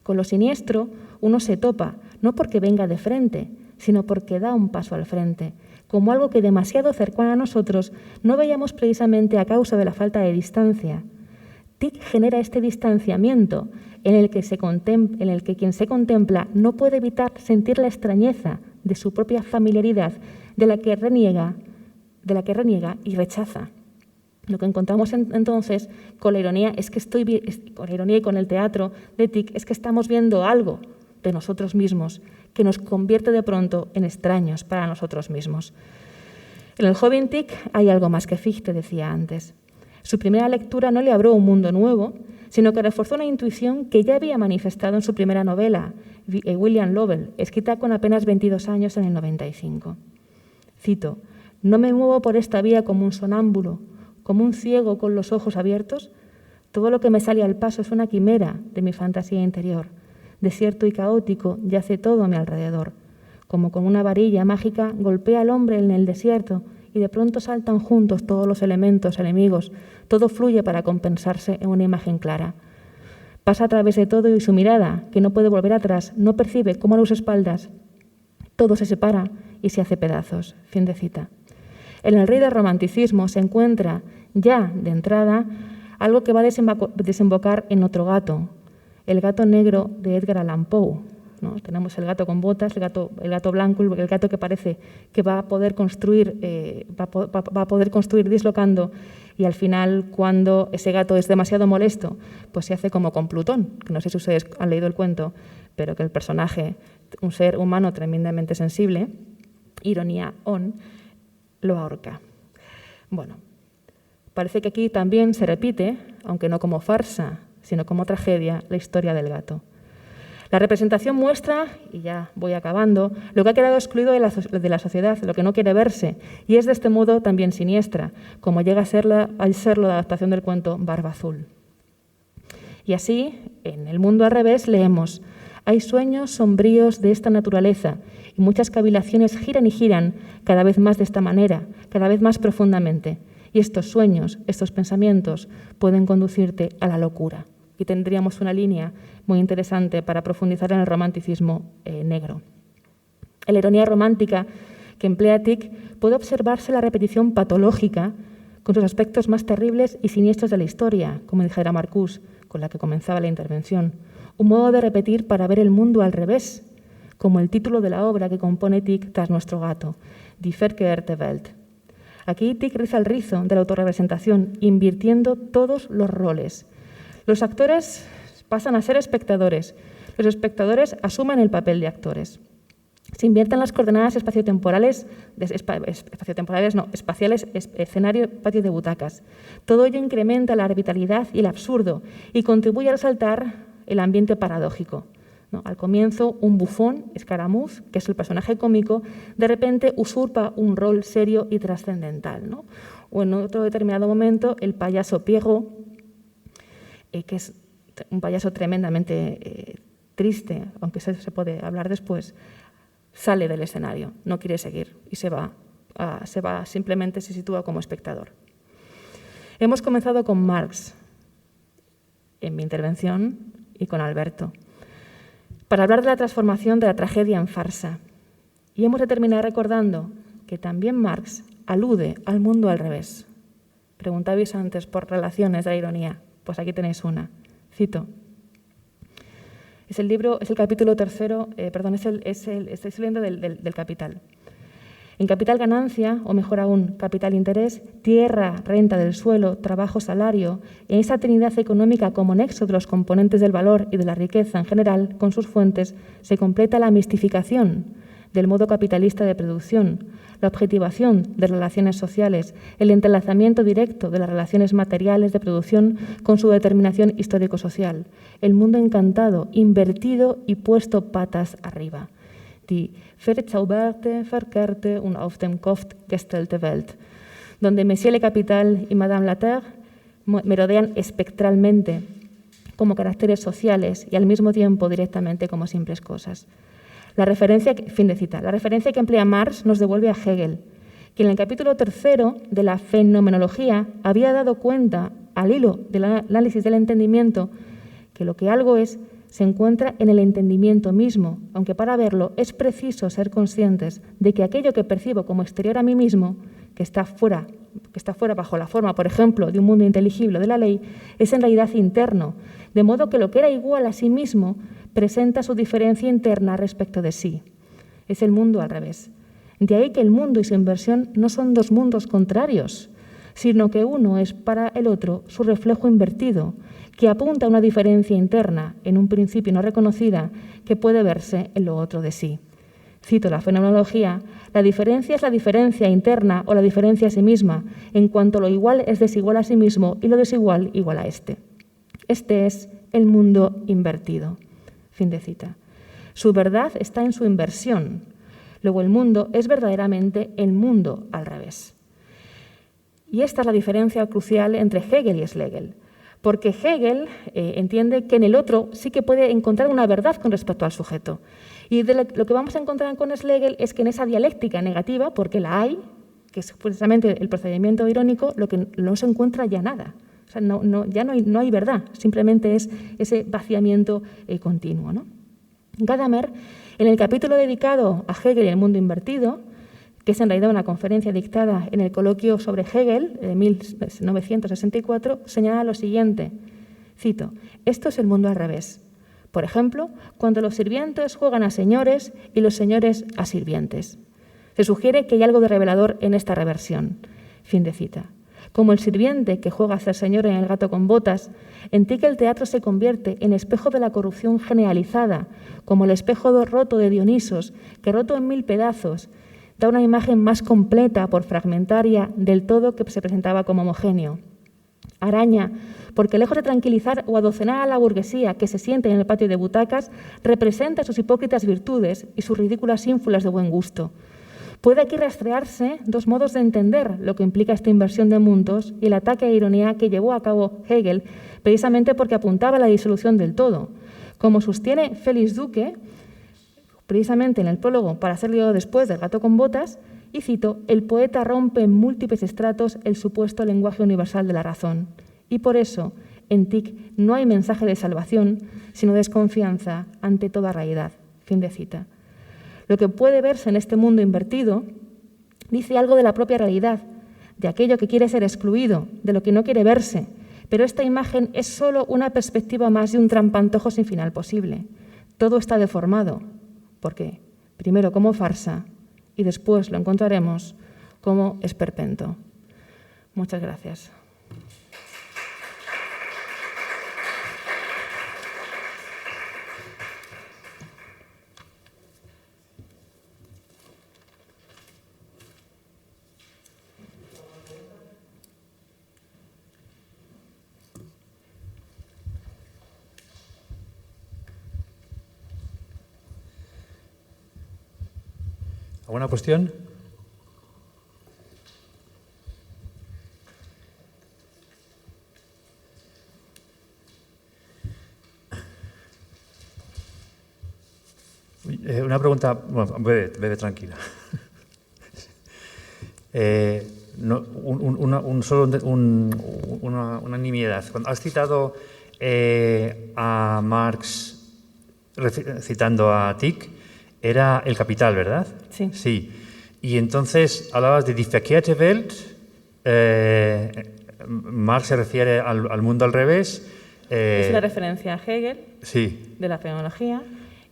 Con lo siniestro uno se topa, no porque venga de frente, sino porque da un paso al frente, como algo que demasiado cercano a nosotros no veíamos precisamente a causa de la falta de distancia. Tieck genera este distanciamiento en el que quien se contempla no puede evitar sentir la extrañeza de su propia familiaridad de la que reniega y rechaza. Lo que encontramos entonces con la ironía y con el teatro de Tieck es que estamos viendo algo de nosotros mismos que nos convierte de pronto en extraños para nosotros mismos. En el joven Tieck hay algo más que Fichte, decía antes. Su primera lectura no le abrió un mundo nuevo, sino que reforzó una intuición que ya había manifestado en su primera novela, William Lovell, escrita con apenas 22 años en el 95. Cito: «No me muevo por esta vía como un sonámbulo, como un ciego con los ojos abiertos. Todo lo que me sale al paso es una quimera de mi fantasía interior. Desierto y caótico yace todo a mi alrededor. Como con una varilla mágica golpea al hombre en el desierto y de pronto saltan juntos todos los elementos enemigos. Todo fluye para compensarse en una imagen clara. Pasa a través de todo y su mirada, que no puede volver atrás, no percibe cómo a sus espaldas todo se separa y se hace pedazos». Fin de cita. En el rey del romanticismo se encuentra ya de entrada algo que va a desembocar en otro gato, el gato negro de Edgar Allan Poe, ¿no? Tenemos el gato con botas, el gato blanco, el gato que parece que va a poder construir dislocando, y al final, cuando ese gato es demasiado molesto, pues se hace como con Plutón, que no sé si ustedes han leído el cuento, pero que el personaje, un ser humano tremendamente sensible, ironía on, lo ahorca. Bueno, parece que aquí también se repite, aunque no como farsa, sino como tragedia, la historia del gato. La representación muestra, y ya voy acabando, lo que ha quedado excluido de la sociedad, lo que no quiere verse, y es de este modo también siniestra, como llega a serlo la adaptación del cuento Barba Azul. Y así, en El mundo al revés, leemos: «Hay sueños sombríos de esta naturaleza, y muchas cavilaciones giran y giran cada vez más de esta manera, cada vez más profundamente, y estos sueños, estos pensamientos, pueden conducirte a la locura». Y tendríamos una línea muy interesante para profundizar en el romanticismo negro. En la ironía romántica que emplea Tieck puede observarse la repetición patológica con sus aspectos más terribles y siniestros de la historia, como dijera Marcuse, con la que comenzaba la intervención. Un modo de repetir para ver el mundo al revés, como el título de la obra que compone Tieck tras Nuestro gato, Die verkehrte Welt. Aquí Tieck riza el rizo de la autorrepresentación, invirtiendo todos los roles. Los actores pasan a ser espectadores. Los espectadores asumen el papel de actores. Se invierten las coordenadas espaciales, escenario, patio de butacas. Todo ello incrementa la arbitrariedad y el absurdo y contribuye a resaltar el ambiente paradójico, ¿no? Al comienzo, un bufón, Escaramuz, que es el personaje cómico, de repente usurpa un rol serio y trascendental, ¿no? O en otro determinado momento, el payaso Pierrot, que es un payaso tremendamente triste, aunque eso se puede hablar después, sale del escenario, no quiere seguir y simplemente se sitúa como espectador. Hemos comenzado con Marx en mi intervención y con Alberto para hablar de la transformación de la tragedia en farsa. Y hemos de terminar recordando que también Marx alude al mundo al revés. Preguntabais antes por relaciones de la ironía. Pues aquí tenéis una. Cito. Es el capítulo tercero, estoy leyendo del Capital. En capital ganancia, o mejor aún, capital interés, tierra, renta del suelo, trabajo, salario, en esa trinidad económica como nexo de los componentes del valor y de la riqueza en general, con sus fuentes, se completa la mistificación del modo capitalista de producción, la objetivación de relaciones sociales, el entrelazamiento directo de las relaciones materiales de producción con su determinación histórico-social, el mundo encantado, invertido y puesto patas arriba. Die verzauberte, verkehrte und auf dem Kopf gestellte Welt, donde Monsieur le Capital y Madame la Terre merodean espectralmente como caracteres sociales y al mismo tiempo directamente como simples cosas. Fin de cita. La referencia que emplea Marx nos devuelve a Hegel, que en el capítulo tercero de la fenomenología había dado cuenta, al hilo del análisis del entendimiento, que lo que algo es se encuentra en el entendimiento mismo, aunque para verlo es preciso ser conscientes de que aquello que percibo como exterior a mí mismo, que está fuera bajo la forma, por ejemplo, de un mundo inteligible de la ley, es en realidad interno, de modo que lo que era igual a sí mismo presenta su diferencia interna respecto de sí. Es el mundo al revés. De ahí que el mundo y su inversión no son dos mundos contrarios, sino que uno es para el otro su reflejo invertido, que apunta a una diferencia interna, en un principio no reconocida, que puede verse en lo otro de sí. Cito la fenomenología: la diferencia es la diferencia interna o la diferencia a sí misma, en cuanto lo igual es desigual a sí mismo y lo desigual igual a este. Este es el mundo invertido. Fin de cita. Su verdad está en su inversión. Luego el mundo es verdaderamente el mundo al revés. Y esta es la diferencia crucial entre Hegel y Schlegel. Porque Hegel entiende que en el otro sí que puede encontrar una verdad con respecto al sujeto. Y lo que vamos a encontrar con Schlegel es que en esa dialéctica negativa, porque la hay, que es precisamente el procedimiento irónico, lo que no se encuentra ya nada. O sea, ya no hay verdad, simplemente es ese vaciamiento continuo, ¿no? Gadamer, en el capítulo dedicado a Hegel y el mundo invertido, que es en realidad una conferencia dictada en el coloquio sobre Hegel de 1964, señala lo siguiente, cito, «Esto es el mundo al revés. Por ejemplo, cuando los sirvientes juegan a señores y los señores a sirvientes. Se sugiere que hay algo de revelador en esta reversión». Fin de cita. Como el sirviente que juega a ser señor en El gato con botas, en ti que el teatro se convierte en espejo de la corrupción generalizada, como el espejo roto de Dionisos, que roto en 1000 pedazos, da una imagen más completa, por fragmentaria, del todo que se presentaba como homogéneo. Araña, porque lejos de tranquilizar o adocenar a la burguesía que se siente en el patio de butacas, representa sus hipócritas virtudes y sus ridículas ínfulas de buen gusto. Puede aquí rastrearse dos modos de entender lo que implica esta inversión de mundos y el ataque a ironía que llevó a cabo Hegel, precisamente porque apuntaba a la disolución del todo. Como sostiene Félix Duque, precisamente en el prólogo para ser leído después del gato con botas, y cito, «El poeta rompe en múltiples estratos el supuesto lenguaje universal de la razón. Y por eso, en TIC no hay mensaje de salvación, sino desconfianza ante toda realidad». Fin de cita. Lo que puede verse en este mundo invertido dice algo de la propia realidad, de aquello que quiere ser excluido, de lo que no quiere verse, pero esta imagen es solo una perspectiva más de un trampantojo sin final posible. Todo está deformado. ¿Por qué? Primero como farsa y después lo encontraremos como esperpento. Muchas gracias. ¿Alguna cuestión? Una una pregunta, bueno, bebe tranquila. Una nimiedad. Cuando has citado a Marx citando a Tieck, era El Capital, ¿verdad? Sí. Sí. Y entonces hablabas de Die verkehrte Welt. Marx se refiere al mundo al revés. Es una referencia a Hegel, sí, de la fenomenología,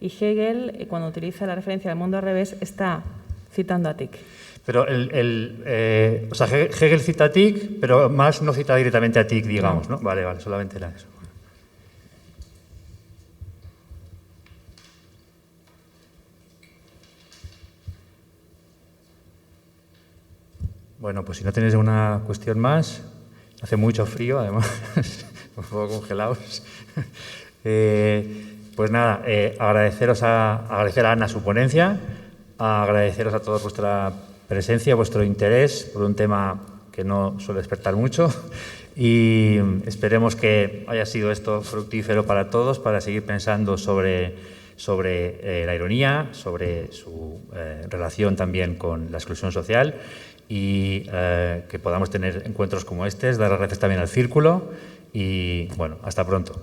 y Hegel, cuando utiliza la referencia al mundo al revés, está citando a Tieck. Pero o sea, Hegel cita a Tieck, pero Marx no cita directamente a Tieck, digamos, ¿no? Vale, solamente era eso. Bueno, pues si no tenéis una cuestión más, hace mucho frío, además, un poco congelados. Pues nada, agradecer a Ana su ponencia, agradeceros a todos vuestra presencia, vuestro interés por un tema que no suele despertar mucho y esperemos que haya sido esto fructífero para todos, para seguir pensando sobre la ironía, sobre su relación también con la exclusión social y que podamos tener encuentros como este. Dar las gracias también al Círculo y, bueno, hasta pronto.